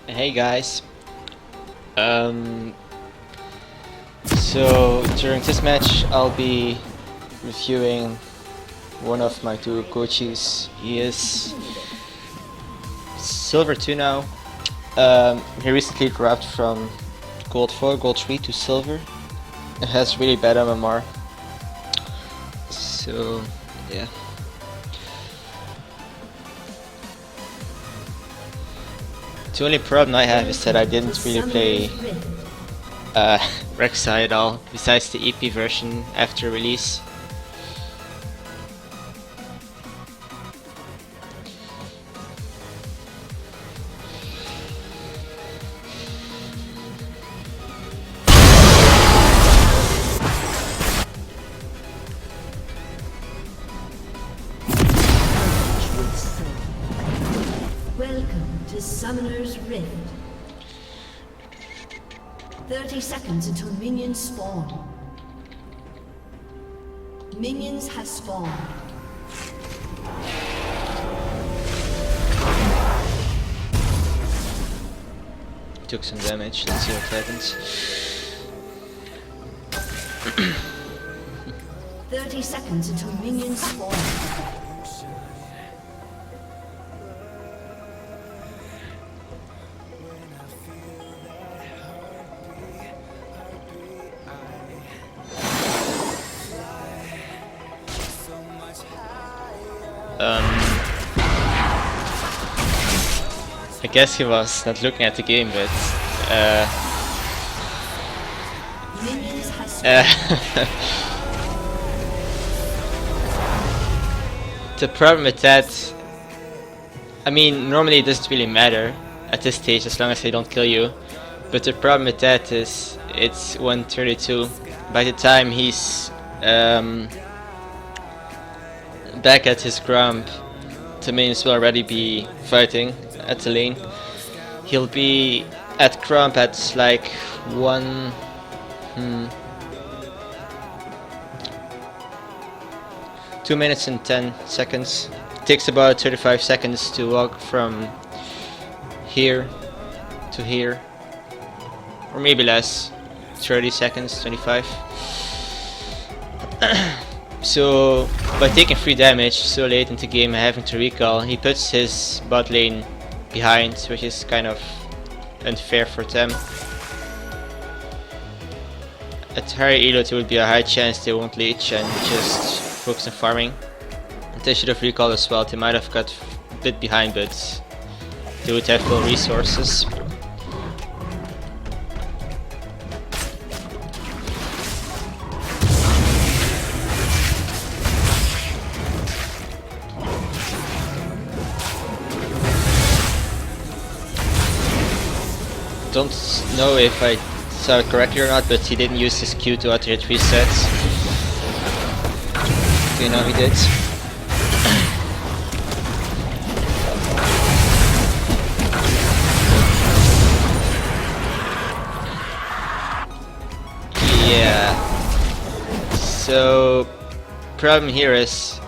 Hey guys. Um, so during this match I'll be reviewing one of my two coaches. He is Silver 2 now. He recently dropped from Gold 4, Gold 3 to Silver. It has really bad MMR. So yeah. The only problem I have is that I didn't really play Reksai at all, besides the EP version after release. Welcome to Summoner's Rift. 30 seconds until minions spawn. Minions have spawned. Took some damage, let's see what happens. 30 seconds until minions spawn. I guess he was not looking at the game, but Minions have spawned. the problem with that, I mean, normally it doesn't really matter at this stage as long as they don't kill you, but the problem with that is it's 132. By the time he's back at his grump, the minions will already be fighting at the lane. He'll be at grump at like 2 minutes and 10 seconds. It takes about 35 seconds to walk from here to here, or maybe less, 30 seconds, 25. So by taking free damage so late into the game and having to recall, he puts his bot lane behind, which is kind of unfair for them. At higher elo there would be a high chance they won't leech and just focus on farming. And they should have recalled as well. They might have got a bit behind, but they would have full resources. Don't know if I saw it correctly or not, but he didn't use his Q to auto hit resets. Okay, now he did. Yeah. So, problem here is,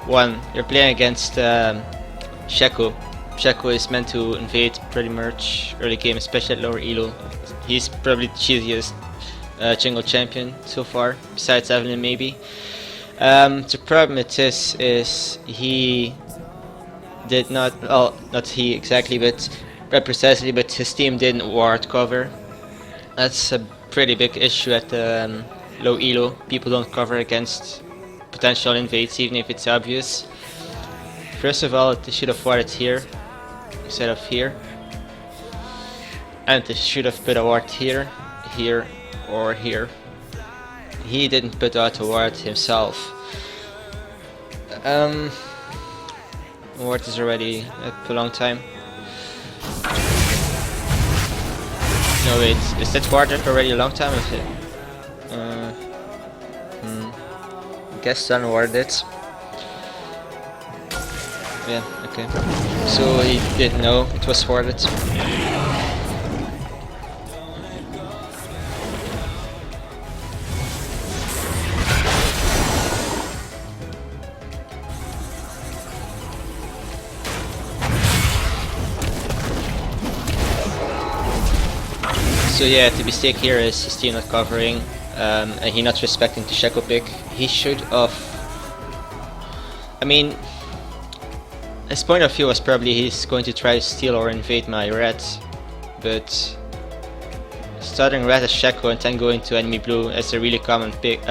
one, you're playing against Shaco. Shaco is meant to invade pretty much early game, especially at lower elo. He's probably the cheesiest jungle champion so far, besides Evelyn maybe. The problem with this is he did not, well, not he exactly, but precisely, but his team didn't ward cover. That's a pretty big issue at low elo. People don't cover against potential invades, even if it's obvious. First of all, they should have warded here instead of here, and they should have put a ward here, here, or here. He didn't put out a ward himself. Ward is already up a long time. No wait, is that ward up already a long time? Is it? Guess unwarded it. Yeah, okay. So he didn't know it was warded. So yeah, the mistake here is he's still not covering, and he not respecting the Shaco pick. He should have. I mean, his point of view was probably he's going to try to steal or invade my red, but starting red as Shaco and then going to enemy blue is a really common pick,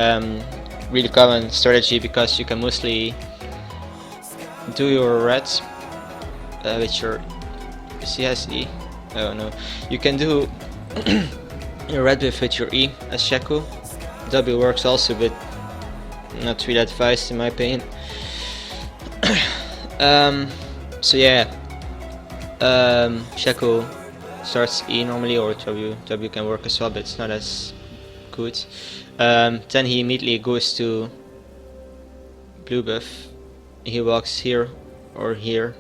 really common strategy, because you can mostly do your red with your CSE. Oh no, you can do your red with your E as Shaco. W works also, but not really advised in my opinion. So yeah, Shaco starts E normally, or W can work as well, but it's not as good. Then he immediately goes to blue buff. He walks here or here,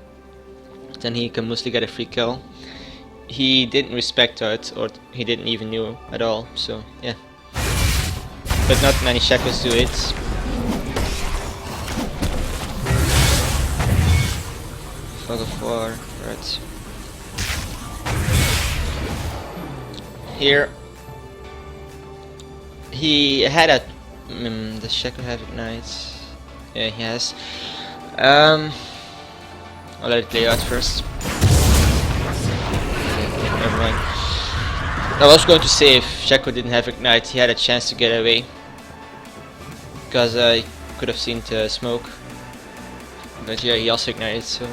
then he can mostly get a free kill. He didn't respect it, or he didn't even knew at all, so yeah. But not many Shacos do it. Fog of War, right. Here he had a does Shaco have ignite? Yeah, he has. I'll let it play out first. Never mind. I was going to say if Shaco didn't have ignite, he had a chance to get away, because I could have seen the smoke. But yeah, he also ignited, so.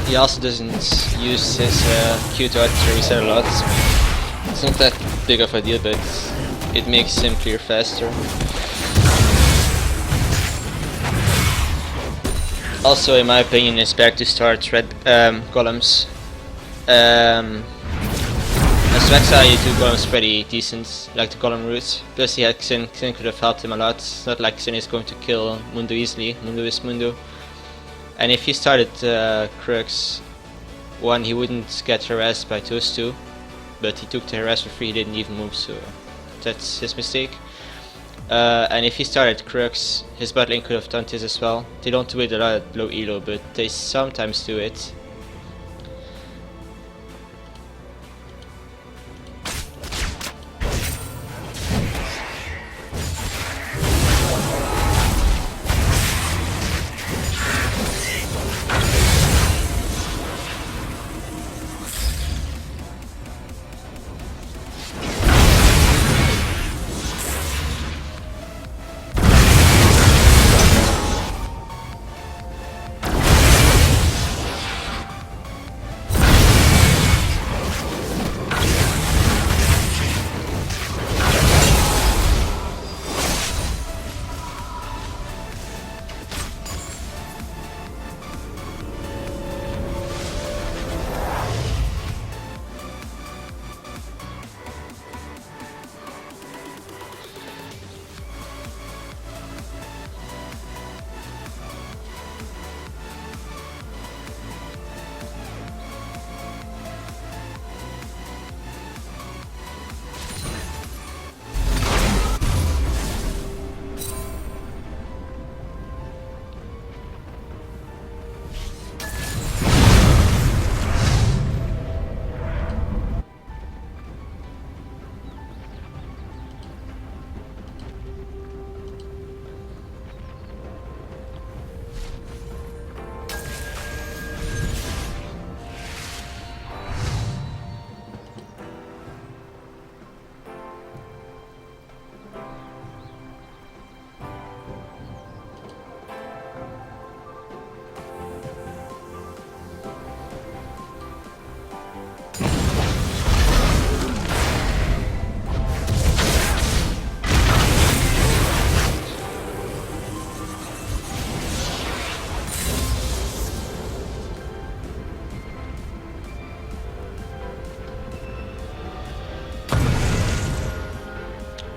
He also doesn't use his Q to reset a lot. It's not that big of a deal, but it makes him clear faster. Also, in my opinion, it's better to start red columns. As Reksai, you do columns pretty decent, like the column route. Plus he had Xin could have helped him a lot. It's not like Xin is going to kill Mundo easily. Mundo is Mundo. And if he started Crux 1, he wouldn't get harassed by those two, but he took the harass for free, he didn't even move, so that's his mistake. And if he started Crux, his bot lane could have done this as well. They don't do it a lot at low elo, but they sometimes do it.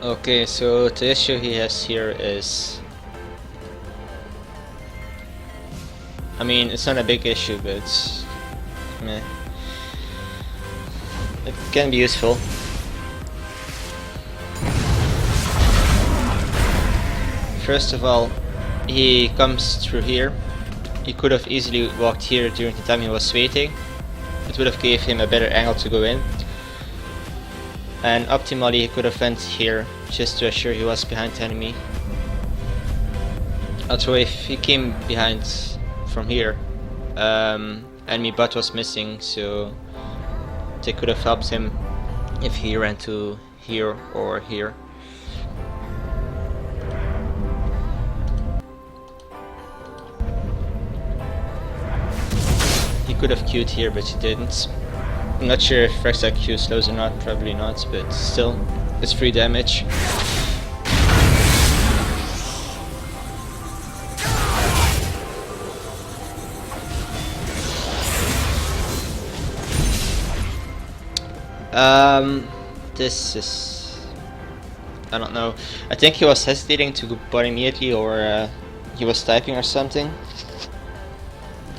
Okay, so the issue he has here is, I mean, it's not a big issue, but meh. It can be useful. First of all, he comes through here. He could have easily walked here during the time he was waiting. It would have gave him a better angle to go in. And optimally he could have went here just to assure he was behind the enemy. Also, if he came behind from here, enemy bot was missing, so they could have helped him if he ran to here or here. He could have queued here, but he didn't. I'm not sure if Reksai Q slows or not, probably not, but still, it's free damage. This is... I don't know. I think he was hesitating to go bot immediately, or he was typing or something.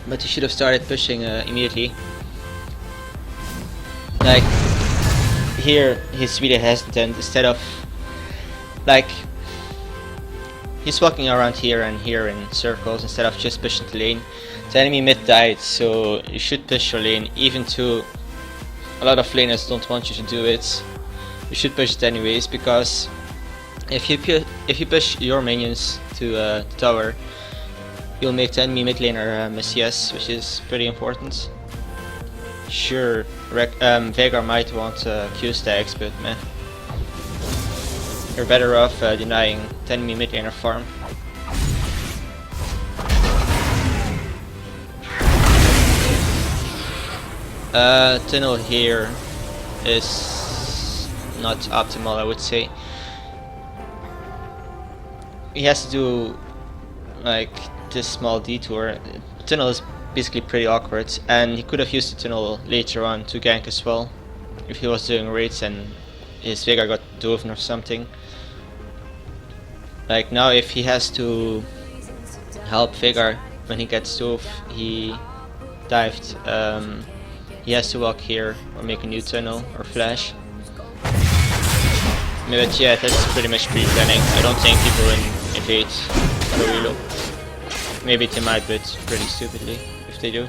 But he should have started pushing immediately. Like, here he's really hesitant, instead of, like, he's walking around here and here in circles instead of just pushing the lane. The enemy mid died, so you should push your lane, even though a lot of laners don't want you to do it. You should push it anyways, because if you push your minions to the tower, you'll make the enemy mid laner miss yes, which is pretty important. Sure, Veigar might want Q stacks, but meh. You're better off denying the enemy mid laner farm. Tunnel here is not optimal, I would say. He has to do like this small detour. Tunnel is basically pretty awkward, and he could have used the tunnel later on to gank as well, if he was doing raids and his Veigar got Dovin or something. Like now, if he has to help Veigar when he gets Dove, he dived, he has to walk here or make a new tunnel or flash. But yeah, that's pretty much pre-planning. I don't think people invade for reload. Maybe they might, but pretty stupidly if they do.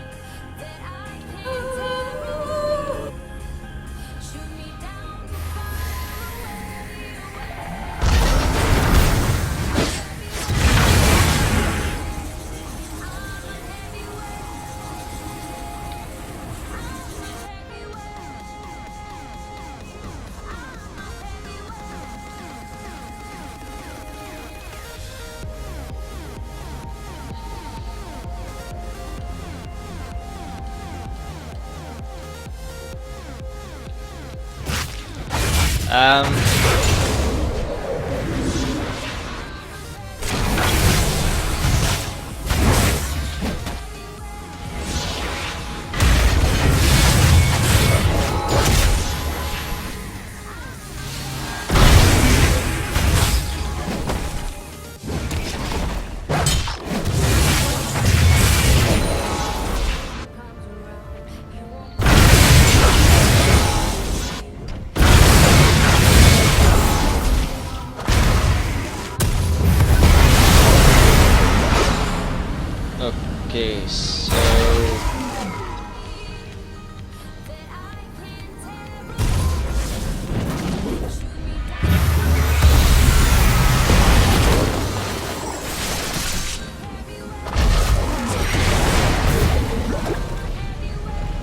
Okay, so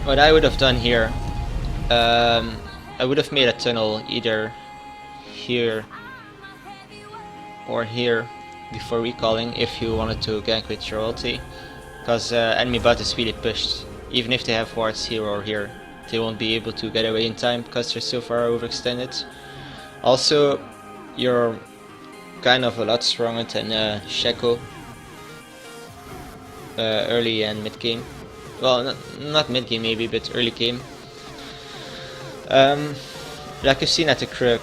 what I would have done here, I would have made a tunnel either here or here before recalling if you wanted to gank with your ulti. Because enemy bot is really pushed. Even if they have wards here or here, they won't be able to get away in time because they're so far overextended. Also, you're kind of a lot stronger than Shaco early and mid game. Well, not mid game maybe, but early game. Like you've seen at the Crook,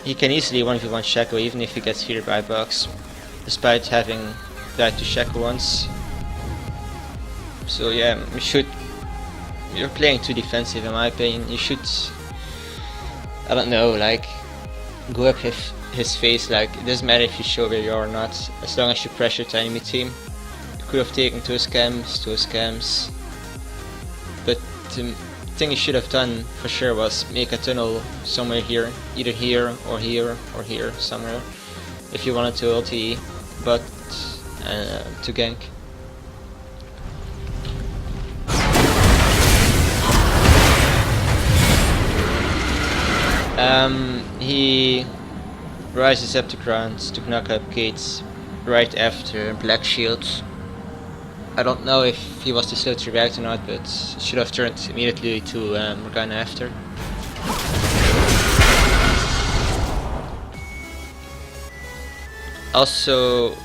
he can easily 1v1 Shaco even if he gets feared by bugs, despite having died to Shaco once. So yeah, you're playing too defensive in my opinion. You should, I don't know, like, go up his face. Like, it doesn't matter if you show where you are or not, as long as you pressure the enemy team. You could have taken two scams, but the thing you should have done for sure was make a tunnel somewhere here, either here or here or here somewhere, if you wanted to ulti but to gank. He rises up the ground to knock up gates right after Black Shield. I don't know if he was too slow to react or not, but should have turned immediately to Morgana after. Also,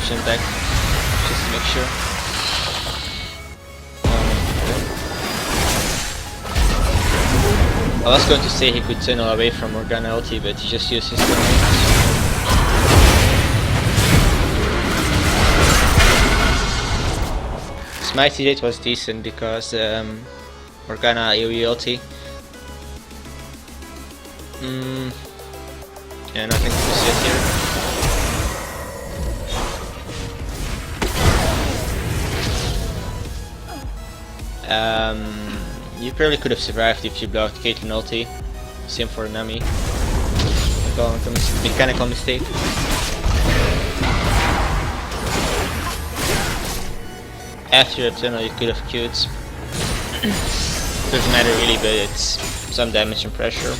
jump back just to make sure. I was going to say he could tunnel away from Morgana ulti, but he just used his tunnel. My rate was decent because Morgana AoE ulti. Yeah, nothing to see here. You probably could have survived if you blocked Caitlyn ulti. Same for Nami. Mechanical mistake. After the tunnel you could have queued. Doesn't matter really, but it's some damage and pressure.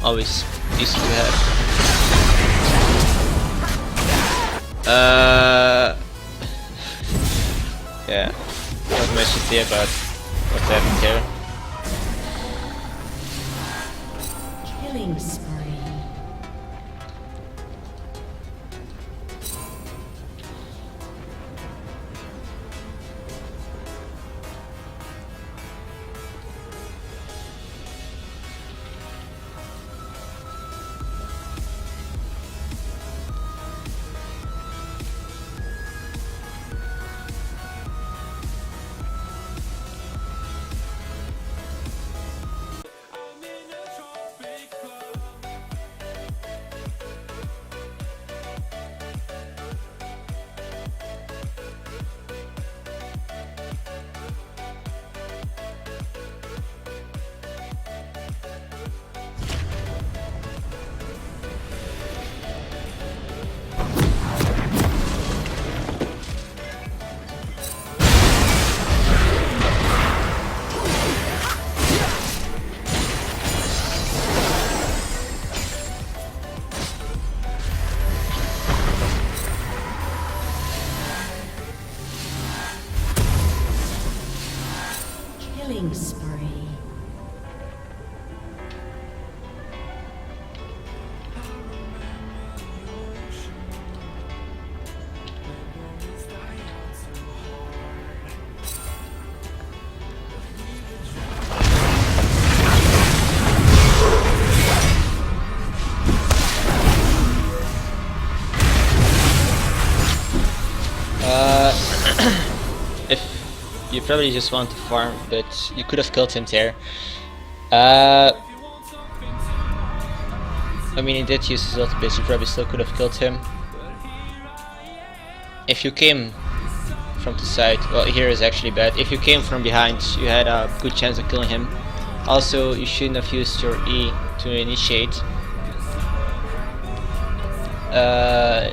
Always easy to have. Yeah, not much to say about what's happened here. Killing spree. Killing spree. If you probably just want to farm, but you could have killed him there. I mean, he did use his ultimate, you probably still could have killed him. If you came from the side, well, here is actually bad. If you came from behind, you had a good chance of killing him. Also, you shouldn't have used your E to initiate.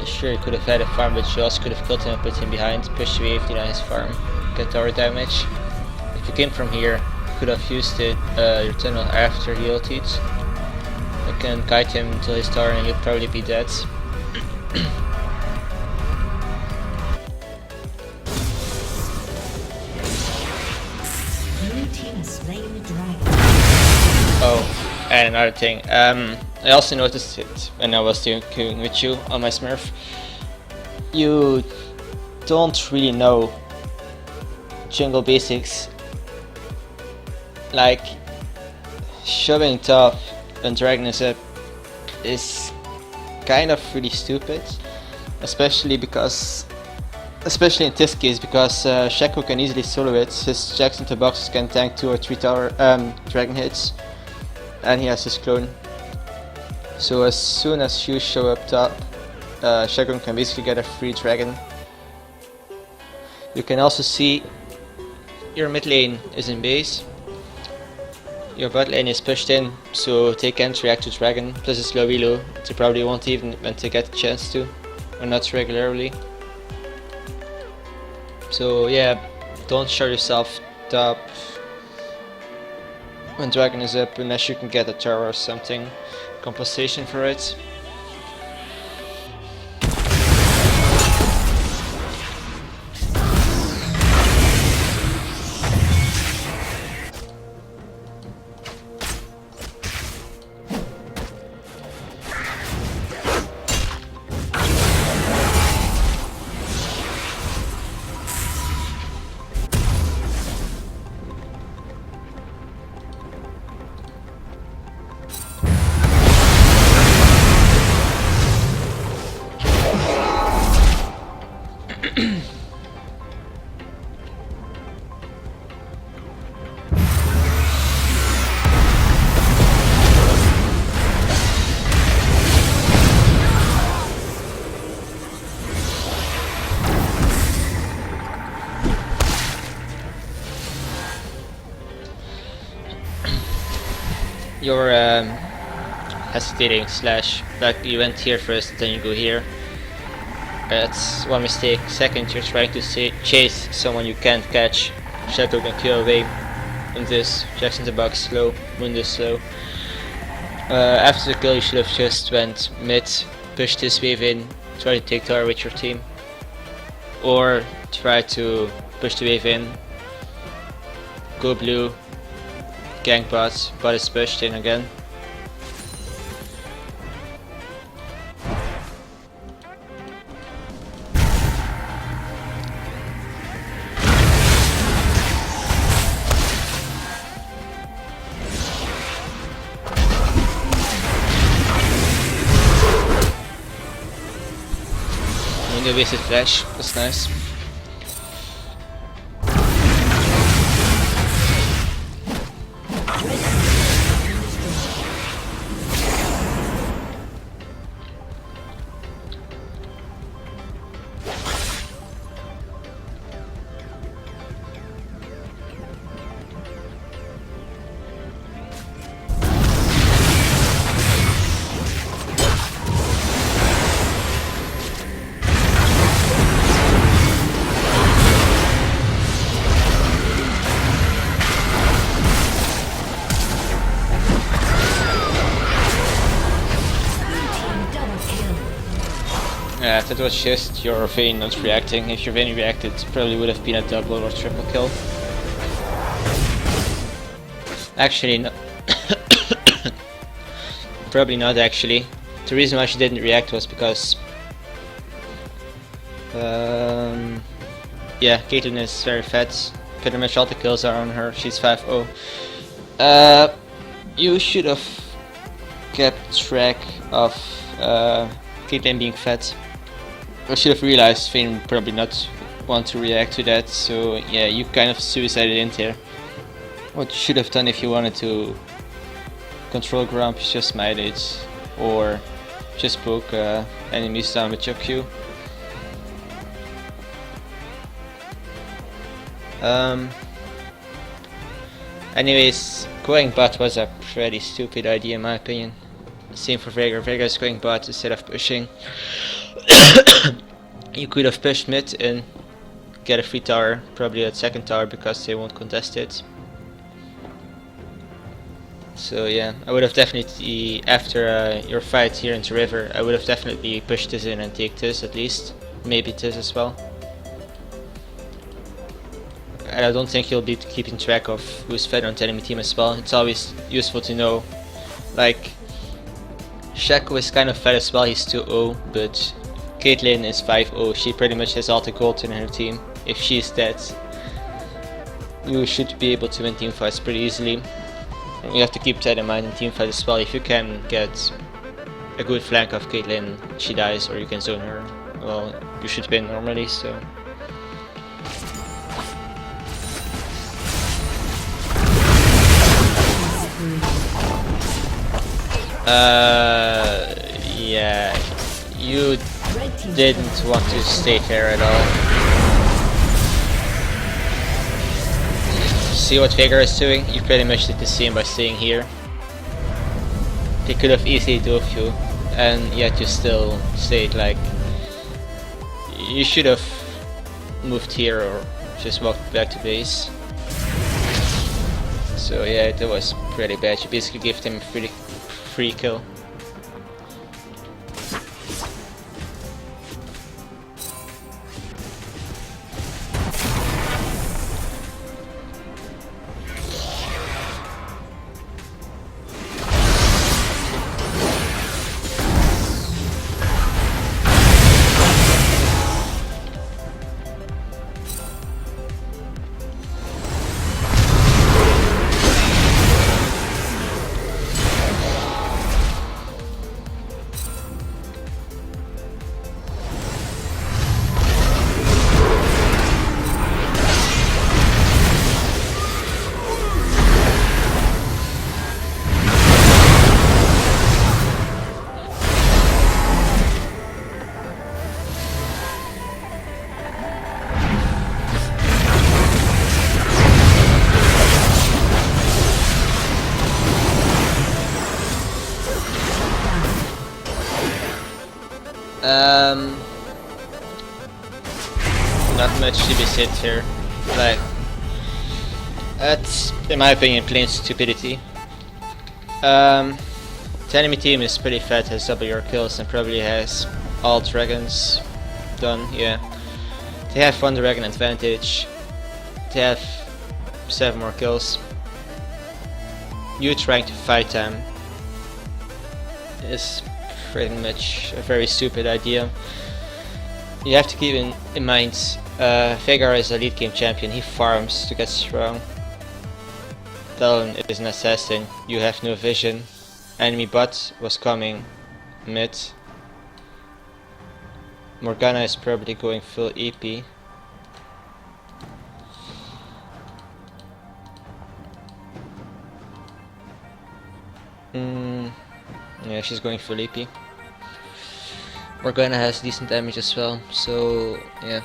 Sure, you could have had a farm, but you also could have killed him and put him behind, push wave, deny his farm, get tower damage. If you came from here, you could have used it, your tunnel after he ulted. You can kite him until his tower and he'll probably be dead. Blue team has slain the dragon. Oh, and another thing, I also noticed it when I was queuing with you on my Smurf. You don't really know jungle basics. Like, shoving top when Dragon is up is kind of really stupid, especially in this case because Shaco can easily solo it. His Jacks into boxes can tank 2 or 3 tower Dragon hits, and he has his clone. So as soon as you show up top, Shaco can basically get a free Dragon. You can also see your mid lane is in base. Your bot lane is pushed in, so they can't react to Dragon, plus it's low elo, they probably won't even when they get the chance to, or not regularly. So yeah, don't show yourself top when Dragon is up unless you can get a tower or something, compensation for it. You're hesitating slash like you went here first, then you go here. That's one mistake. Second, you're trying to chase someone you can't catch. Shadow can kill away in this. Jackson the box slow, Mundo slow. After the kill you should have just went mid, push this wave in, try to take tower with your team. Or try to push the wave in, go blue, gank bot, bot is pushed in again. Mundo wasted flash, that's nice. Yeah, that was just your Vayne not reacting. If your Vayne reacted, it probably would have been a double or triple kill. Actually, no. Probably not actually. The reason why she didn't react was because yeah, Caitlyn is very fat. Pretty much all the kills are on her. She's 5-0. You should have kept track of Caitlyn being fat. I should have realized Vayne would probably not want to react to that, so yeah, you kind of suicided in there. What you should have done if you wanted to control Grump is just smite it, or just poke enemies down with your Q. Anyways, going bot was a pretty stupid idea in my opinion. Same for Veigar. Veigar is going bot instead of pushing. You could have pushed mid and get a free tower, probably a second tower because they won't contest it. So yeah, I would have definitely, after your fight here in the river, I would have definitely pushed this in and take this at least. Maybe this as well. And I don't think you'll be keeping track of who's fed on the enemy team as well. It's always useful to know. Like, Shaco is kind of fed as well, he's 2-0, but Caitlyn is 5-0, she pretty much has all the gold in her team. If she's dead, you should be able to win team fights pretty easily. You have to keep that in mind in teamfight as well. If you can get a good flank of Caitlyn, she dies, or you can zone her, well, you should win normally, so... Yeah, you didn't want to stay there at all. See what Veigar is doing? You pretty much did the same by staying here. They could have easily dove you, and yet you still stayed. Like, you should have moved here or just walked back to base. So yeah, that was pretty bad. You basically gave them a free kill. Not much to be said here. Like, that's, in my opinion, plain stupidity. The enemy team is pretty fat, has double your kills, and probably has all dragons done, yeah. They have 1 dragon advantage. They have 7 more kills. You trying to fight them is pretty much a very stupid idea. You have to keep in mind, Veigar is a late game champion. He farms to get strong. Talon is an assassin. You have no vision. Enemy bot was coming mid. Morgana is probably going full EP. Yeah, she's going full EP. Morgana has decent damage as well, so yeah.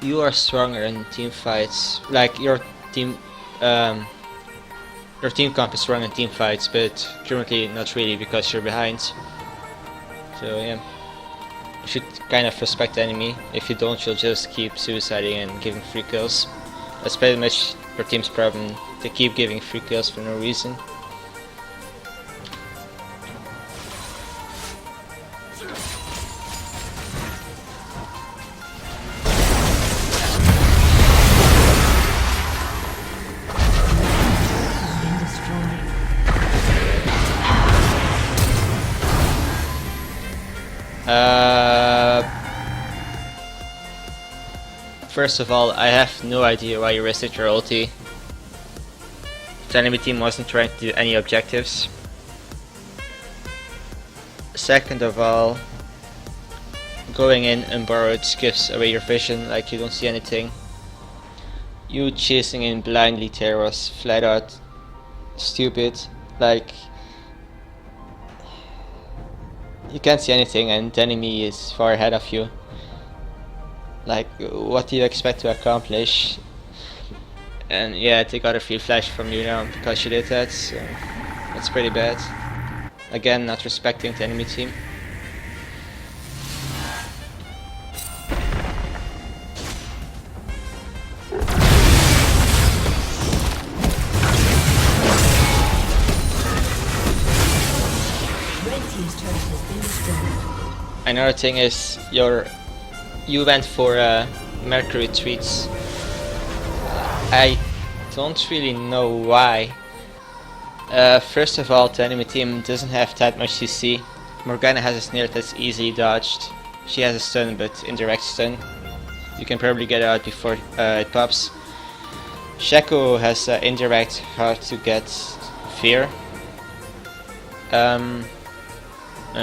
You are stronger in team fights. Like your team comp is strong in team fights, but currently not really because you're behind. So yeah, you should kind of respect the enemy. If you don't, you'll just keep suiciding and giving free kills. That's pretty much your team's problem. They keep giving free kills for no reason. First of all, I have no idea why you rested your ulti. The enemy team wasn't trying to do any objectives. Second of all, going in unborrowed gives away your vision, like you don't see anything. You chasing in blindly there was flat out stupid. Like, you can't see anything and the enemy is far ahead of you. Like, what do you expect to accomplish? And yeah, they got a free flash from you now because you did that, so that's pretty bad. Again, not respecting the enemy team. Another thing is you went for Mercury treats. I don't really know why. First of all, the enemy team doesn't have that much CC. Morgana has a snare that's easily dodged. She has a stun, but indirect stun. You can probably get out before it pops. Shaco has indirect, hard to get fear.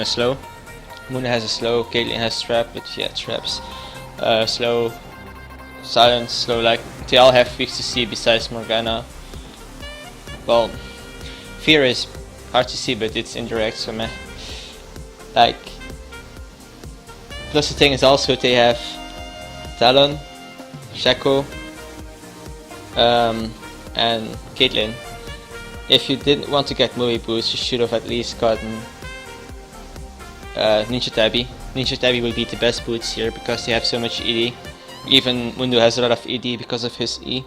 Slow. Muna has a slow, Caitlyn has trap, but yeah, traps. Slow, silence, slow, like they all have weak to see besides Morgana. Well, fear is hard to see, but it's indirect, so meh. Like, plus the thing is also they have Talon, Shaco, and Caitlyn. If you didn't want to get movie boost, you should have at least gotten Ninja Tabby. Ninja Tabby will be the best boots here because they have so much ED. Even Mundo has a lot of ED because of his E.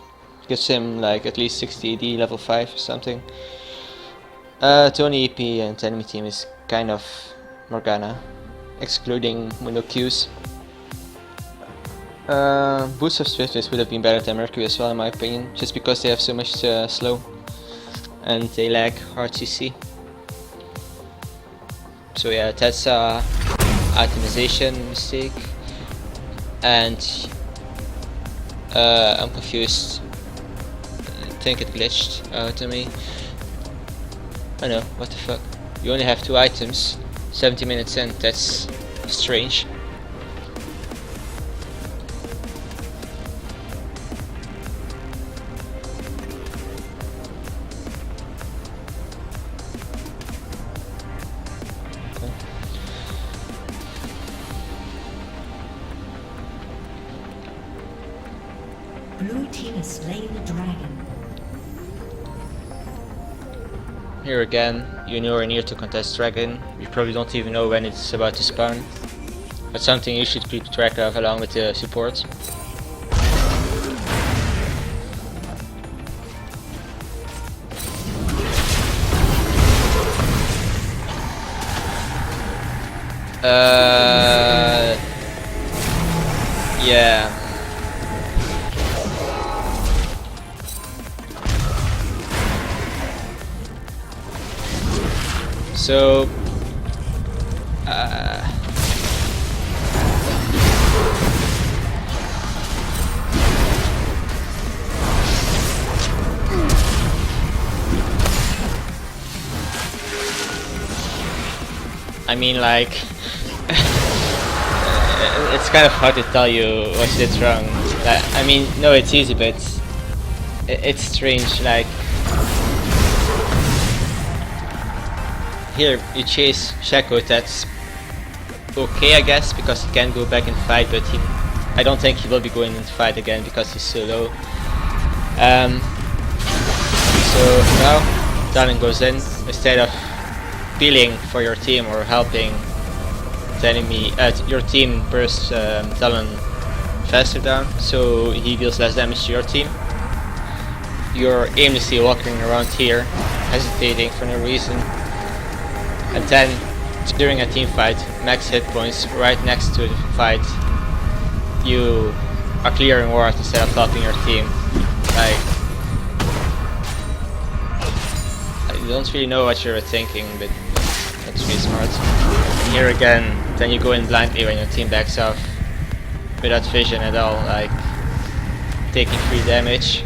Gives him like at least 60 ED, level 5 or something. Tony EP and enemy team is kind of Morgana, excluding Mundo Qs. Boots of Swiftness would have been better than Mercury as well in my opinion, just because they have so much slow and they lack hard CC. So yeah, that's a optimization mistake, and I'm confused. I think it glitched out on me. I know, what the fuck? You only have 2 items, 70 minutes in, that's strange. Blue team has slain the dragon. Here again, you know we're near to contest dragon. You probably don't even know when it's about to spawn. That's something you should keep track of along with the support. Yeah. So, I mean, like, it's kind of hard to tell you what you did wrong. I mean, no, it's easy, but it's strange. Like, here you chase Shaco, that's okay, I guess, because he can go back and fight, but I don't think he will be going into fight again because he's so low. So now Talon goes in instead of peeling for your team or helping the enemy, your team burst Talon faster down, so he deals less damage to your team. You're aimlessly walking around here, hesitating for no reason, and then during a team fight, max hit points right next to the fight, you are clearing ward instead of helping your team. Like, I don't really know what you're thinking, but that's really smart. And here again, then you go in blindly when your team backs off without vision at all, like taking free damage.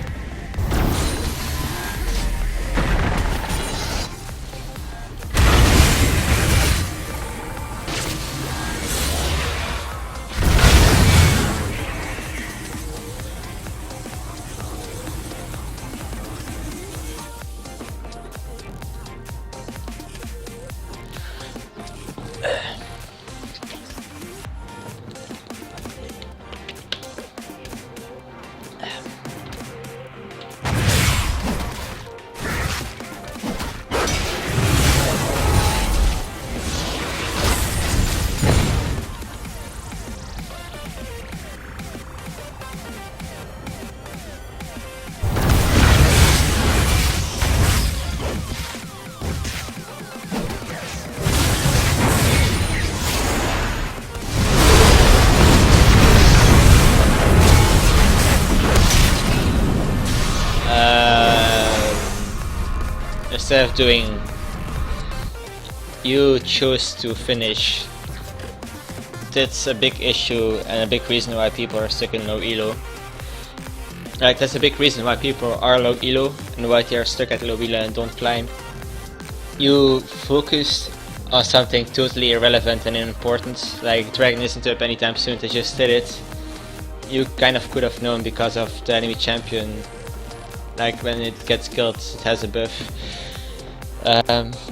Instead of doing, you chose to finish. That's a big issue and a big reason why people are stuck in low elo. Like, that's a big reason why people are low elo and why they are stuck at low elo and don't climb. You focus on something totally irrelevant and unimportant, like Dragon isn't up anytime soon, they just did it. You kind of could have known because of the enemy champion. Like, when it gets killed, it has a buff. I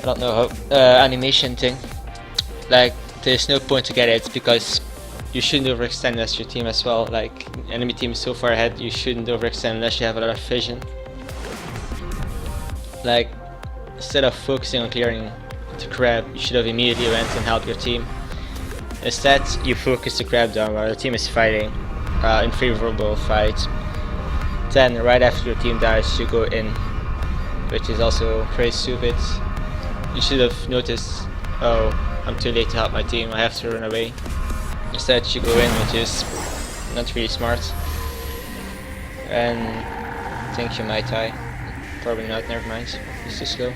don't know how, animation thing. Like, there's no point to get it because you shouldn't overextend as your team as well. Like, enemy team is so far ahead, you shouldn't overextend unless you have a lot of vision. Like, instead of focusing on clearing the crab, you should have immediately went and helped your team. Instead, you focus the crab down while your team is fighting in favorable fight. Then, right after your team dies, you go in, which is also pretty stupid. You should have noticed, oh, I'm too late to help my team, I have to run away. Instead, you go in, which is not really smart. And I think you might die. Probably not, never mind. It's too slow.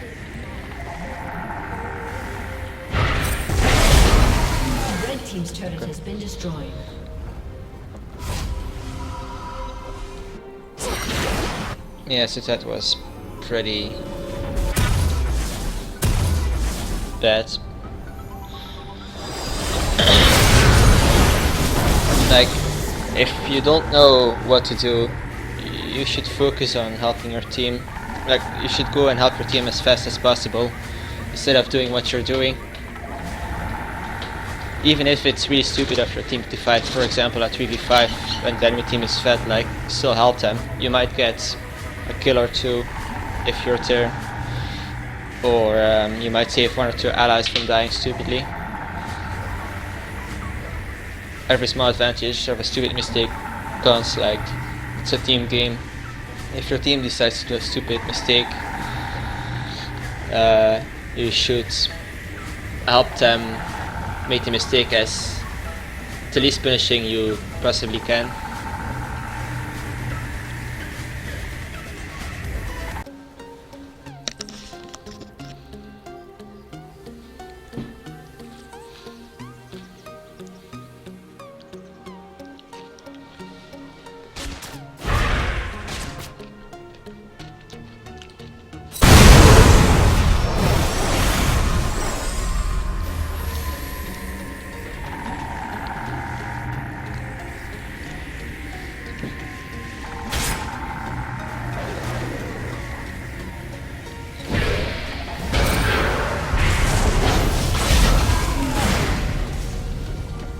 Red team's turret has been destroyed. Yeah, so that was pretty bad. Like, if you don't know what to do, you should focus on helping your team. Like, you should go and help your team as fast as possible instead of doing what you're doing. Even if it's really stupid of your team to fight, for example at 3v5 when the enemy team is fed, like, still help them. You might get a kill or two if you're there, or you might save one or two allies from dying stupidly. Every small advantage of a stupid mistake counts. Like, it's a team game. If your team decides to do a stupid mistake, you should help them make the mistake as the least punishing you possibly can.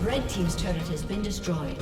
Red team's turret has been destroyed.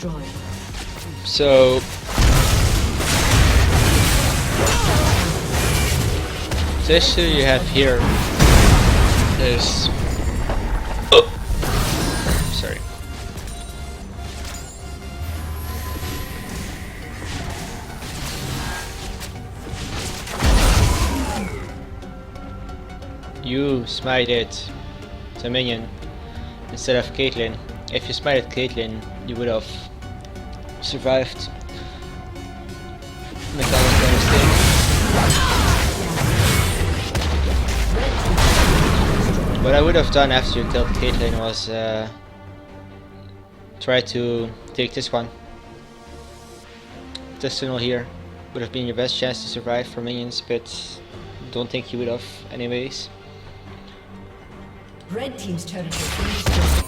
destroyed. So the issue you have here is sorry. You smited the minion instead of Caitlyn. If you smited Caitlyn, you would have survived. Make that was a mistake. What I would have done after you killed Caitlyn was try to take this one. This tunnel here would have been your best chance to survive for minions, but don't think you would have anyways. Red team's turret has been destroyed.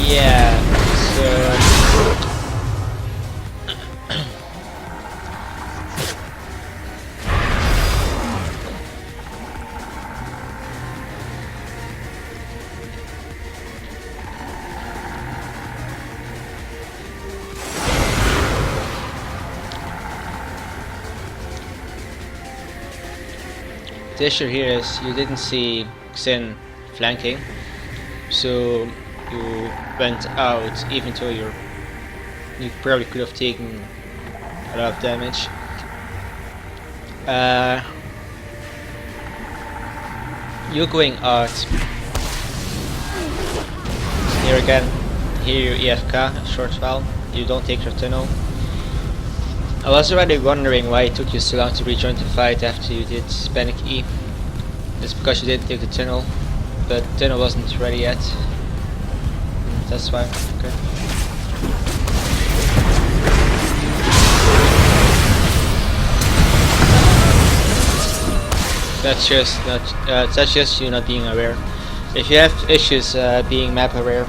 Yeah, so the issue here is you didn't see Xin flanking, so you went out even though you probably could have taken a lot of damage. You going out here again, here you EFK a short while, you don't take your tunnel. I was already wondering why it took you so long to rejoin the fight after you did panic E. It's because you didn't take the tunnel, but the tunnel wasn't ready yet. That's why. Okay. That's just you not being aware. If you have issues being map aware,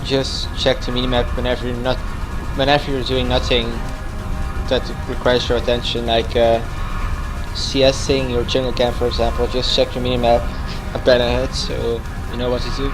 just check the minimap whenever you're doing nothing that requires your attention, like CSing your jungle camp, for example. Just check your minimap a bit ahead so you know what to do.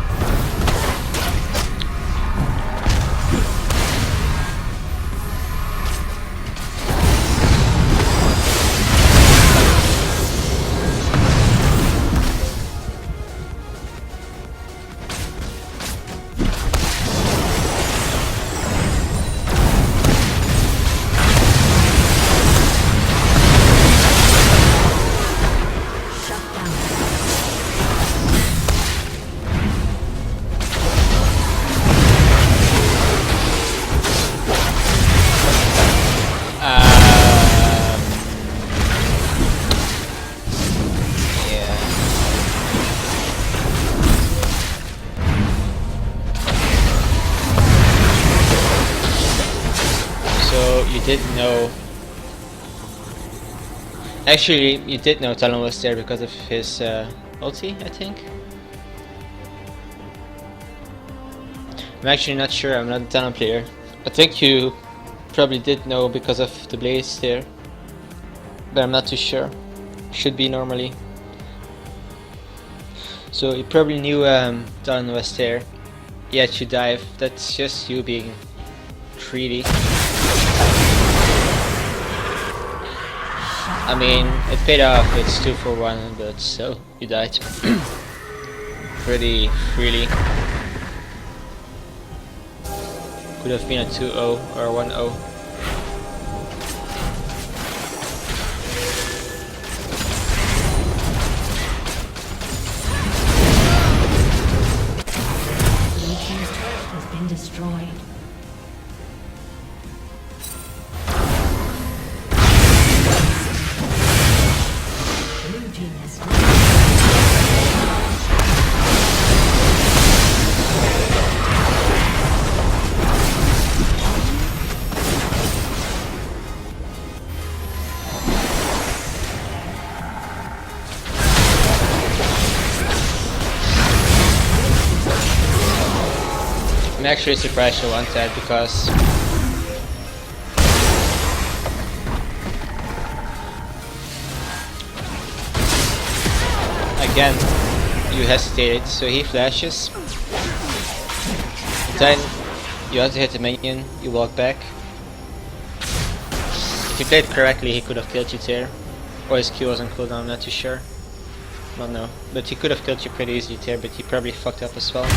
You didn't know. Actually, you did know Talon was there because of his ulti, I think. I'm actually not sure, I'm not a Talon player. I think you probably did know because of the blaze there, but I'm not too sure. Should be normally. So you probably knew Talon was there, yet you dive. That's just you being greedy. I mean, it paid off. It's 2 for 1, but still, you died. Pretty freely. Could have been a 2-0 or a 1-0. Destroyed. Blue team has I'm actually surprised you want that because again you hesitated, so he flashes. Then you have to hit the minion, you walk back. If you played correctly he could have killed you there. Or his Q was on cooldown, I'm not too sure. Don't know. But he could have killed you pretty easily there, but he probably fucked up as well.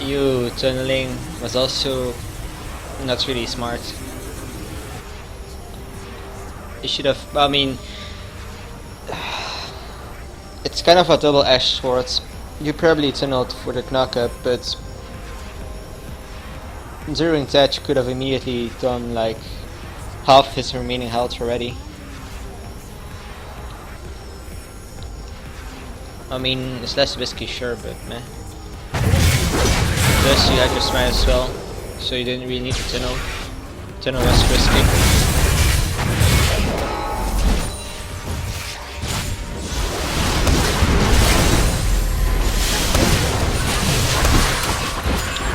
You tunneling was also not really smart. You should have, I mean, it's kind of a double-edged sword. You probably tunneled for the knock-up, but during that you could have immediately done like half his remaining health already. I mean, it's less risky, sure, but meh. Plus you had your smite as well, so you didn't really need to tunnel. Tunnel was risky.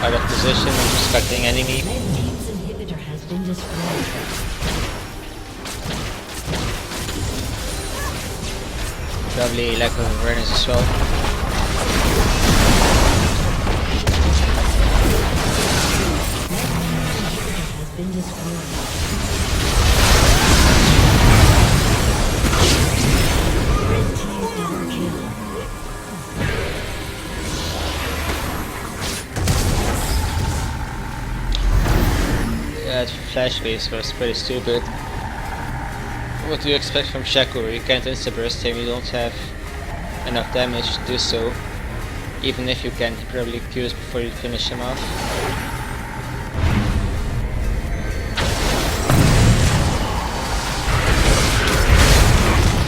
Out of position, unsuspecting enemy. Red team's inhibitor has been destroyed. Probably lack of awareness as well. Has been destroyed. Red team double kill. Yeah, that flash base was pretty stupid. What do you expect from Shaco? You can't insta-burst him, you don't have enough damage to do so. Even if you can, he probably Qs before you finish him off.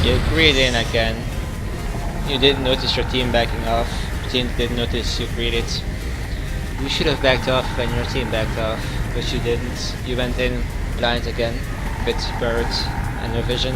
You greed in again. You didn't notice your team backing off. Your team didn't notice you greeted. You should have backed off when your team backed off, but you didn't. You went in blind again, with birds and no vision.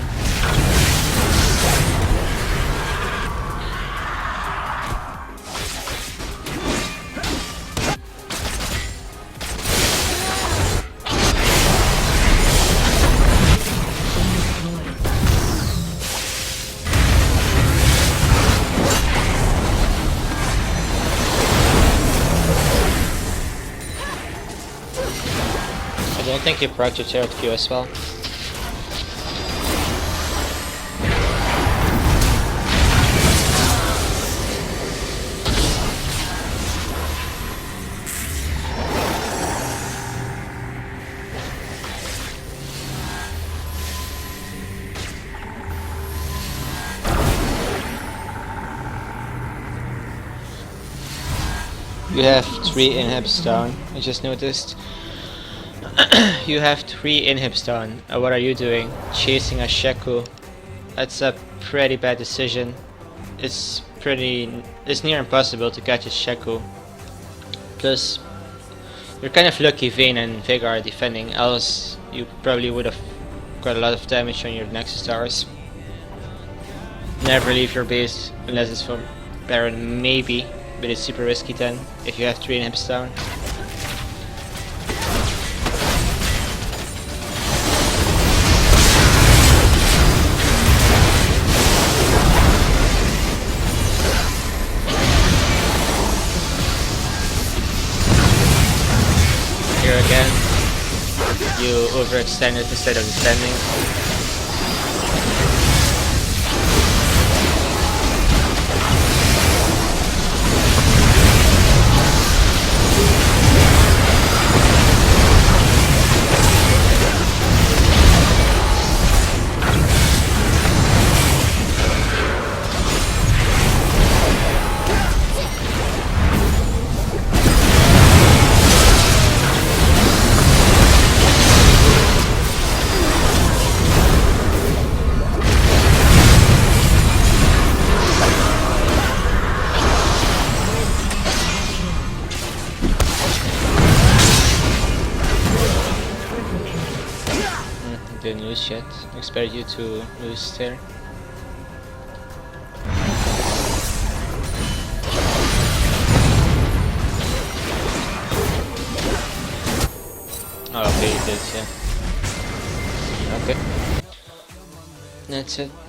I don't think you procced your turret Q as well. You have 3 inhibs down, I just noticed. You have 3 inhibs down. What are you doing? Chasing a Shaco. That's a pretty bad decision. It's near impossible to catch a Shaco. Plus, you're kind of lucky Vayne and Vega are defending, else you probably would have got a lot of damage on your Nexus Stars. Never leave your base unless it's from Baron, maybe. But it's super risky then, if you have 3 inhibs down. Here again, you overextended instead of defending. lose yet. I expect you to lose there. Oh, okay, you did, yeah. Okay. That's it.